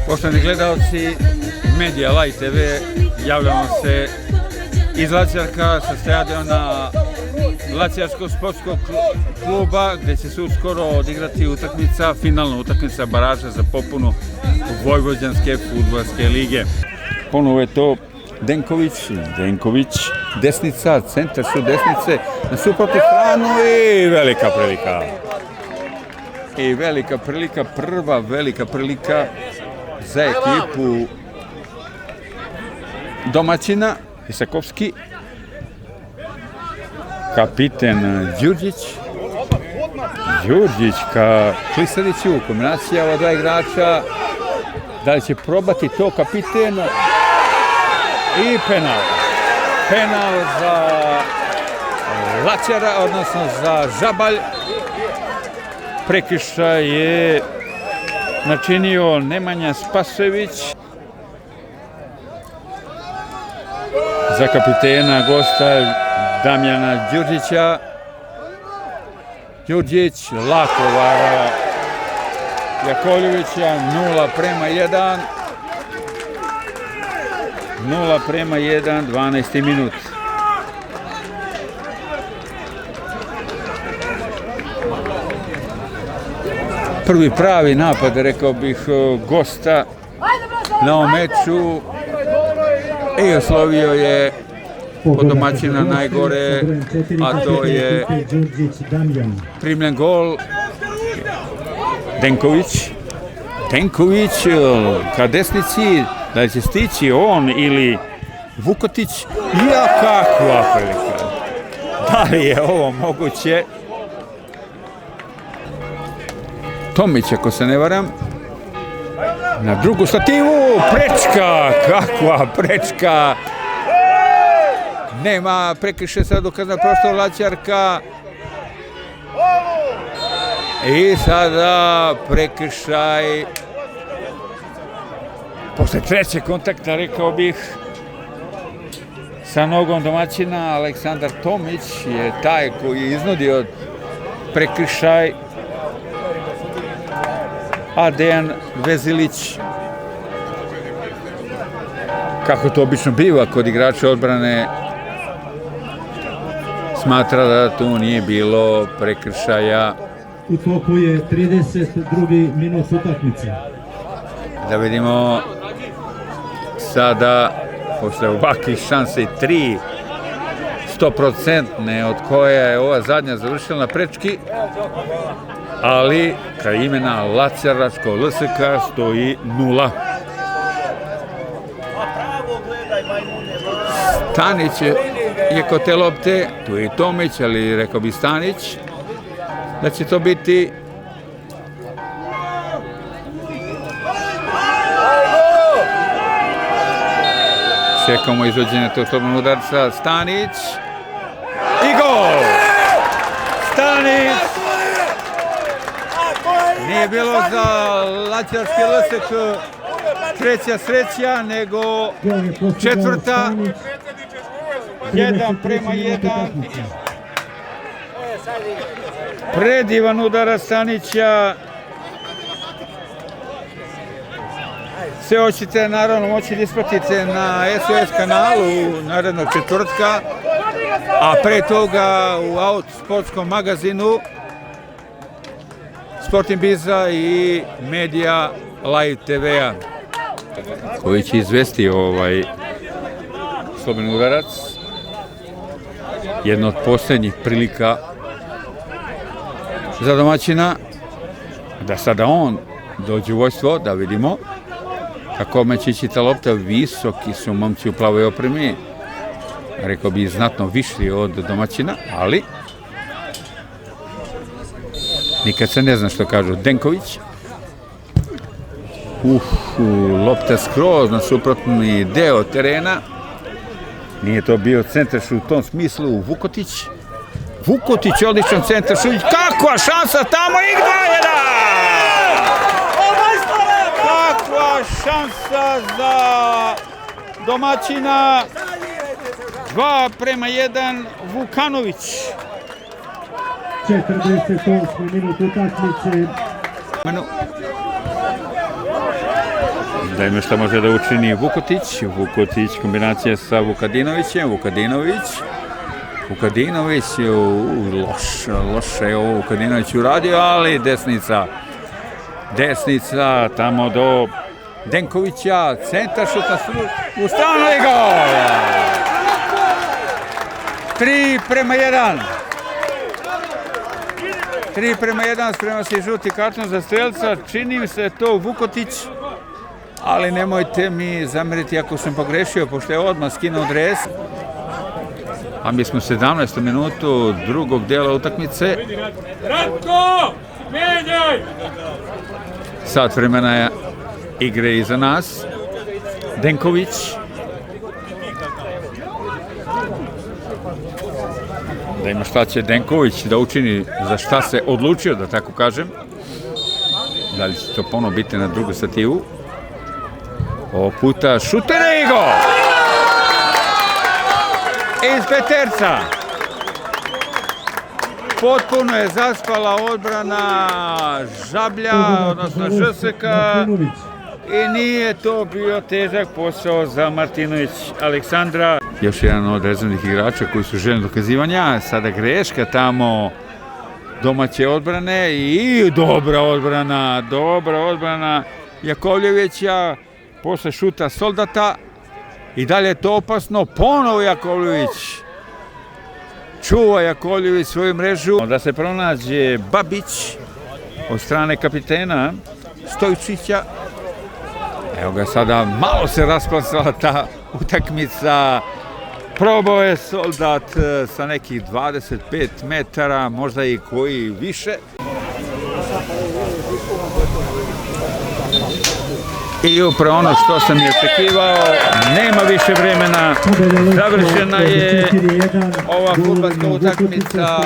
Poštovani gledalci Medija Live TV, javljamo se iz Laćarka sa stadiona Laćarskog sportskog kluba, gdje će se uskoro odigrati utakmica, finalna utakmica baraža za popunu Vojvođanske fudbalske lige. Ponovo je to Denković, desnica, centar su desnice, na suprotnu stranu i velika prilika. Prva velika prilika za ekipu domaćina. Isakovski, kapiten Đurđić ka Klisariću, kombinacija ova dva igrača, da li će probati to kapiten i penal za Laćara, odnosno za Žabalj. Prekršaj je načinio Nemanja Spasojević. Za kapitena gosta Damjana Đurđića. Đurđić lako vara Jakovljevića, 0:1. 0:1, 12. minut. Prvi pravi napad, rekao bih, gosta na ovom meču i oslovio je od domaćina najgore, a to je primljen gol. Denković ka desnici, da li će stići on ili Vukotić. Ja, kakva prilika! Da li je ovo moguće? Tomić, ako se ne varam, na drugu stativu, prečka, kakva prečka! Nema prekršaja, sad dokazna prostor Laćarka. I sada prekršaj. Posle trećeg kontakta, rekao bih, sa nogom domaćina, Aleksandar Tomić je taj koji je iznudio prekršaj, a Dejan Vezilić, kako to obično biva kod igrača odbrane, smatra da tu nije bilo prekršaja. U toku je 32. minut utakmice. Da vidimo sada, posle ovakvih šanse, 3 100%, od koja je ova zadnja završila na prečki, ali kraj imena Laćaračko LSK stoji 0. Stanić je kod te lopte, tu je i Tomić, ali rekao bi Stanić da će to biti čekamo izvođenje tog slobodnog udarca. Stanić i gol! Stanić! Nije bilo za Laćarski LSK treća sreća, nego četvrta. 1:1. Predivan udarac Stanića. Sve ćete naravno moći da ispratite na SOS kanalu narednog četvrtka, a pre toga u Out sportskom magazinu Sporting Biza i Medija Live TV-a, koji će izvesti ovaj slobodni udarac. Jedna od posljednjih prilika za domaćina, da sada on dođe u vojstvo, da vidimo kako će ići ta lopta. Visoki su momci u plavoj opremi, rekao bi znatno višli od domaćina, ali nikad se ne zna što kažu. Denković, lopta skroz na suprotni deo terena, nije to bio centar u tom smislu. Vukotić, odličan centar, kakva šansa tamo i 2:1! Kakva šansa za domaćina, 2:1, Vukanović. 48. minut utakmice. Da ima šta može da učini Vukotić. Vukotić kombinacija sa Vukadinovićem. Vukadinović je loše je ovo Vukadinović uradio, ali desnica tamo do Denkovića, centar šut na u stranu i gol! 3:1. 3:1, sprema se žuti karton za strelca, čini mi se to Vukotić, ali nemojte mi zameriti ako sam pogrešio, pošto je odmah skinuo dres. A mi smo u 17. minutu drugog dela utakmice. Ratko! Menjaj! Sat vremena je igre iza nas. Denković. Da ima šta će Denković da učini, za šta se odlučio, da tako kažem. Da li će to ponovo biti na drugu stativu. Ovog puta šutere i gol! Iz peterca. Potpuno je zaspala odbrana Žablja, odnosno ŽSK, i nije to bio težak posao za Martinović Aleksandra. Još jedan od rezervnih igrača koji su željni dokazivanja, sada greška tamo domaće odbrane i dobra odbrana Jakovljevića posle šuta Soldata. I dalje je to opasno, ponovo Jakovljević. Čuva Jakovljević svoju mrežu. Da se pronađe Babić od strane kapitena Stojčića. Evo ga sada, malo se rasplasala ta utakmica. Probao je Soldat sa nekih 25 metara, možda i koji više. I upravo ono što sam je očekivao, nema više vremena, završena je ova fudbalska utakmica.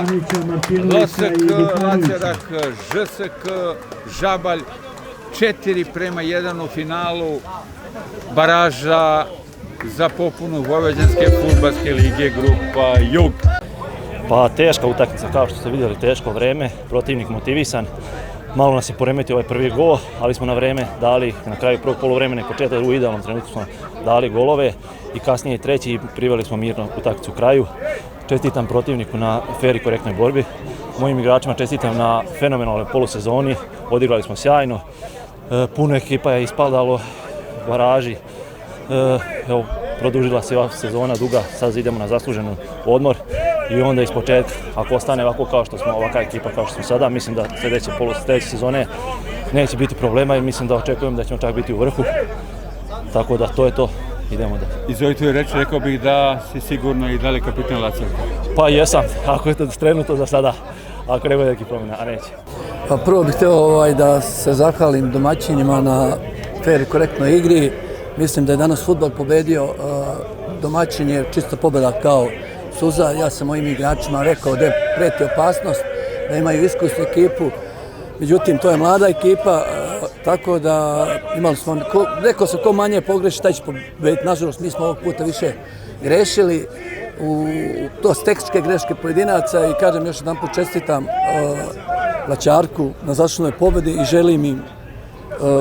Losek, Lacerak, ŽSK, Žabalj, 4:1 u finalu baraža za popunu Vojvođanske fudbalske lige grupa Jug. Pa teška utakmica, kao što ste vidjeli, teško vreme, protivnik motivisan. Malo nas je poremetio ovaj prvi gol, ali smo na vreme dali, na kraju prvog poluvremena i početak u idealnom trenutku smo dali golove i kasnije treći i priveli smo mirno utakmicu u kraju. Čestitam protivniku na fer i korektnoj borbi. Mojim igračima čestitam na fenomenalnoj polusezoni, odigrali smo sjajno. Puno ekipa je ispadalo u baraži. Evo, produžila se ova sezona duga, sad idemo na zasluženu odmor i onda iz početka, ako ostane ovako kao što smo, ovakva ekipa kao što smo sada, mislim da sljedeće sezone neće biti problema i mislim da očekujem da ćemo čak biti u vrhu. Tako da to je to, idemo da. Iz ovih tvojih reči rekao bih da si sigurno i dalje kapitan Lacerka. Pa jesam, ako je to trenutno za sada, ako ne bude neki promjena, a neće. Pa prvo bih htio da se zahvalim domaćinima na fer i korektnoj igri. Mislim da je danas fudbal pobedio, domaćin je čista pobjeda kao suza. Ja sam mojim igračima rekao da preti opasnost, da imaju iskusnu ekipu. Međutim, to je mlada ekipa, tako da imali smo, rekao sam ko manje pogreši, taj će pobediti. Nažalost, mi smo ovog puta više grešili. To su tehničke greške pojedinaca i kažem još jedan put čestitam Laćarku na zasluženoj pobjedi i želim im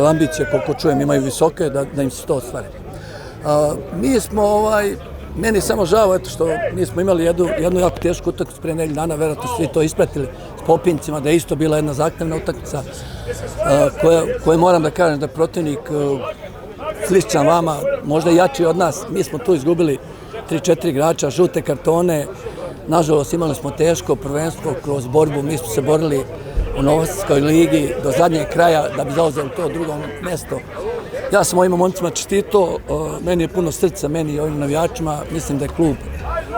ambicije, koliko čujem, imaju visoke, da im se to ostvari. Mi smo, meni samo žao, eto što mi smo imali jednu jako tešku utakmicu prije nedelju dana, vjerojatno svi to ispratili s Popincima, da je isto bila jedna zahtevna utakmica koja moram da kažem da je protivnik sličan vama, možda jači od nas. Mi smo tu izgubili 3-4 igrača, žute kartone, nažalost imali smo teško prvenstvo kroz borbu, mi smo se borili u Novosadskoj ligi do zadnjeg kraja da bi zauzeli to drugo mjesto. Ja sam ovim momcima čestitao, meni je puno srca, meni i ovim navijačima, mislim da je klub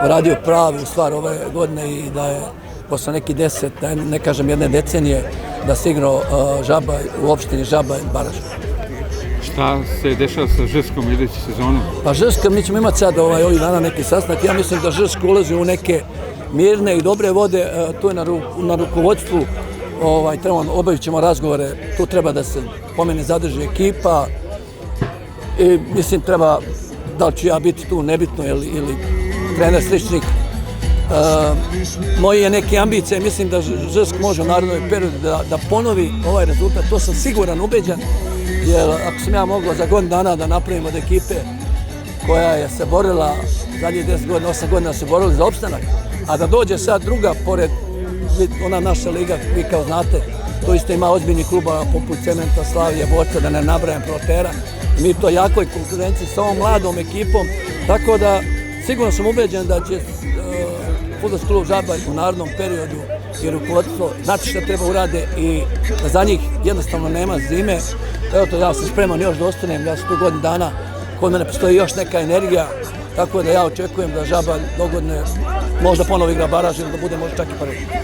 radio pravi u stvar ove godine i da je posle neki 10, da ne kažem jedne decenije, da se igrao Žabalj u opštini Žabalj Baraž. Šta se dešava sa ŽSK-om idući sezonu? Pa ŽSK, mi ćemo imati sad ovih dana neki sastanak. Ja mislim da ŽSK ulazi u neke mirne i dobre vode, tu je na rukovodstvu. Obavit ćemo razgovore, tu treba da se pomene zadrži ekipa i mislim treba, da li ću ja biti tu nebitno ili trener sličnik. Moje neke ambicije, mislim da ŽSK može u narednom periodu da ponovi ovaj rezultat, to sam siguran, ubeđen. jer ako sam ja mogao za godinu dana da napravim od ekipe koja je se borila zadnjih 10 godina, 8 godina se borili za opstanak, a da dođe sad druga pored, ona naša liga, vi kao znate, to isto ima ozbiljnih kluba poput Cementa, Slavije, Borca, da ne nabrajam Protera. Mi to jakoj konkurenciji s ovom mladom ekipom, tako da sigurno sam ubeđen da će Fudbalski klub Žabalj u narednom periodu i rukovodstvo znati šta treba urade i da za njih jednostavno nema zime. Evo to, ja sam spreman još da ostanem, ja sam tu godinu dana, kod mene postoji još neka energija, tako da ja očekujem da Žabalj dogodne možda ponovo igra baraž ili da bude možda čak i prvi.